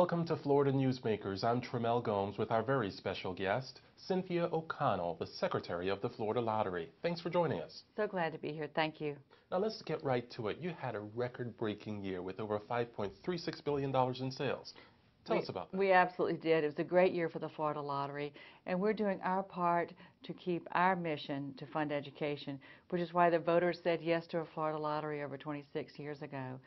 Welcome to Florida Newsmakers. I'm Tremel Gomes with our very special guest, Cynthia O'Connell, the Secretary of the Florida Lottery. Thanks for joining us. So glad to be here. Thank you. Now let's get right to it. You had a record-breaking year with over $5.36 billion in sales. Tell us about that. We absolutely did. It was a great year for the Florida Lottery, and we're doing our part to keep our mission to fund education, which is why the voters said yes to a Florida Lottery over 26 years ago.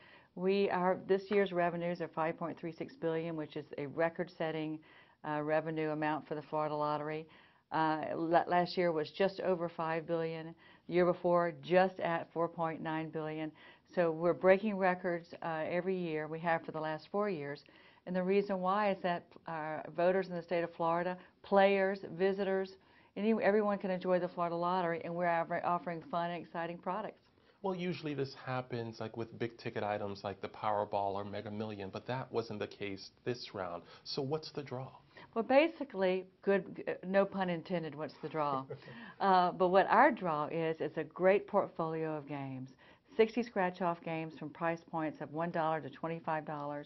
This year's revenues are $5.36 billion, which is a record-setting revenue amount for the Florida Lottery. Last year was just over $5 billion. The year before, just at $4.9 billion. So we're breaking records every year. We have for the last 4 years. And the reason why is that voters in the state of Florida, players, visitors, everyone can enjoy the Florida Lottery, and we're offering fun and exciting products. Well, usually this happens like with big ticket items like the Powerball or Mega Million, but that wasn't the case this round. So what's the draw? Well, basically, no pun intended, what's the draw? But what our draw is a great portfolio of games. 60 scratch-off games from price points of $1 to $25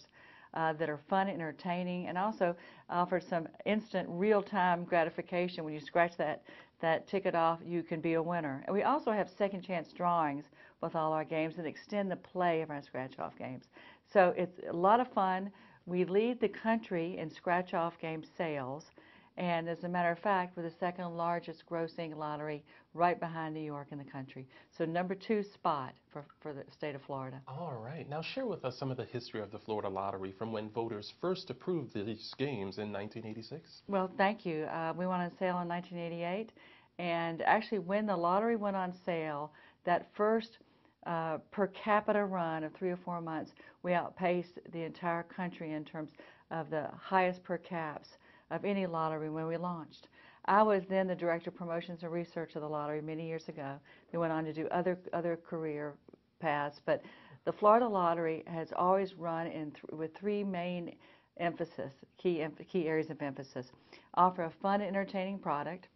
that are fun and entertaining, and also offer some instant real-time gratification. When you scratch that ticket off, you can be a winner. And we also have second chance drawings with all our games that extend the play of our scratch-off games. So it's a lot of fun. We lead the country in scratch-off game sales, and as a matter of fact, we're the second largest grossing lottery right behind New York in the country. So #2 spot for the state of Florida. All right. Now share with us some of the history of the Florida Lottery from when voters first approved these games in 1986. Well, thank you. We went on sale in 1988, and actually when the lottery went on sale, that first per capita run of 3 or 4 months, we outpaced the entire country in terms of the highest per caps of any lottery when we launched. I was then the Director of Promotions and Research of the lottery many years ago. They went on to do other career paths, but the Florida Lottery has always run with 3 main key areas of emphasis. Offer a fun, entertaining product,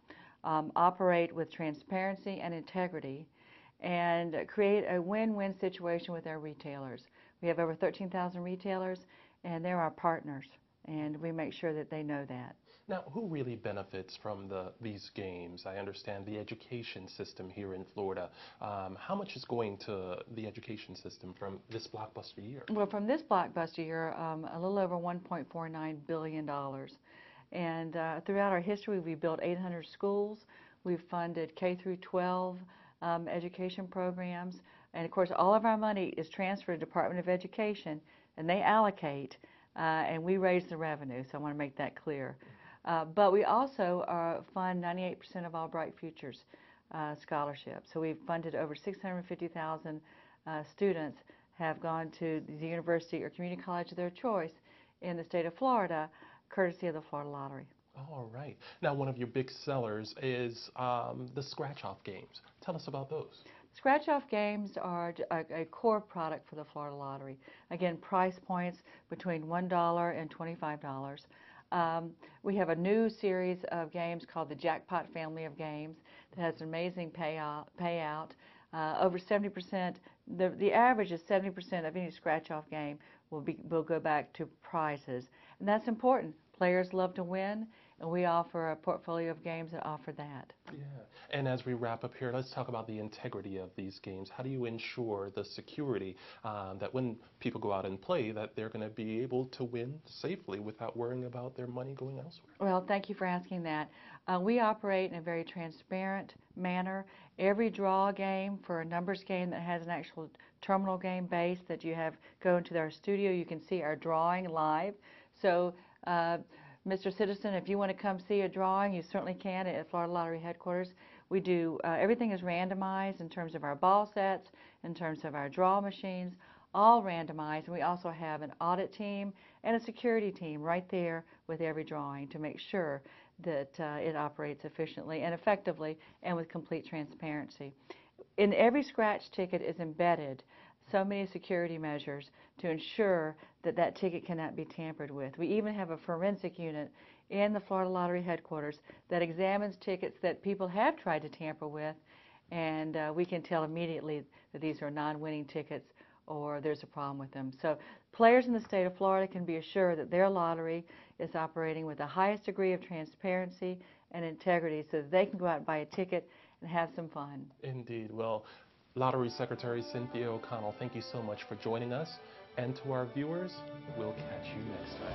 operate with transparency and integrity, and create a win-win situation with our retailers. We have over 13,000 retailers, and they're our partners, and we make sure that they know that. Now, who really benefits from these games? I understand the education system here in Florida. How much is going to the education system from this blockbuster year? Well, from this blockbuster year, a little over $1.49 billion. And throughout our history, we've built 800 schools. We've funded K through 12 education programs. And of course, all of our money is transferred to the Department of Education, and they allocate, and we raise the revenue. So I want to make that clear. But we also fund 98% of all Bright Futures scholarships. So we've funded over 650,000 students have gone to the university or community college of their choice in the state of Florida, courtesy of the Florida Lottery. All right. Now, one of your big sellers is the scratch-off games. Tell us about those. Scratch-off games are a core product for the Florida Lottery. Again, price points between $1 and $25. We have a new series of games called the Jackpot family of games that has an amazing payout. Over 70%, the average is 70% of any scratch-off game will go back to prizes. And that's important. Players love to win, and we offer a portfolio of games that offer that. Yeah. And as we wrap up here, let's talk about the integrity of these games. How do you ensure the security that when people go out and play, that they're going to be able to win safely without worrying about their money going elsewhere? Well, thank you for asking that. We operate in a very transparent manner. Every draw game for a numbers game that has an actual terminal game base that you have go into our studio, you can see our drawing live. So Mr. Citizen, if you want to come see a drawing, you certainly can at Florida Lottery headquarters. We do, everything is randomized in terms of our ball sets, in terms of our draw machines, all randomized. And we also have an audit team and a security team right there with every drawing to make sure that it operates efficiently and effectively and with complete transparency. In every scratch ticket is embedded so many security measures to ensure that that ticket cannot be tampered with. We even have a forensic unit in the Florida Lottery headquarters that examines tickets that people have tried to tamper with, and we can tell immediately that these are non-winning tickets or there's a problem with them. So players in the state of Florida can be assured that their lottery is operating with the highest degree of transparency and integrity so that they can go out and buy a ticket and have some fun. Indeed. Well, Lottery Secretary Cynthia O'Connell, thank you so much for joining us. And to our viewers, we'll catch you next time.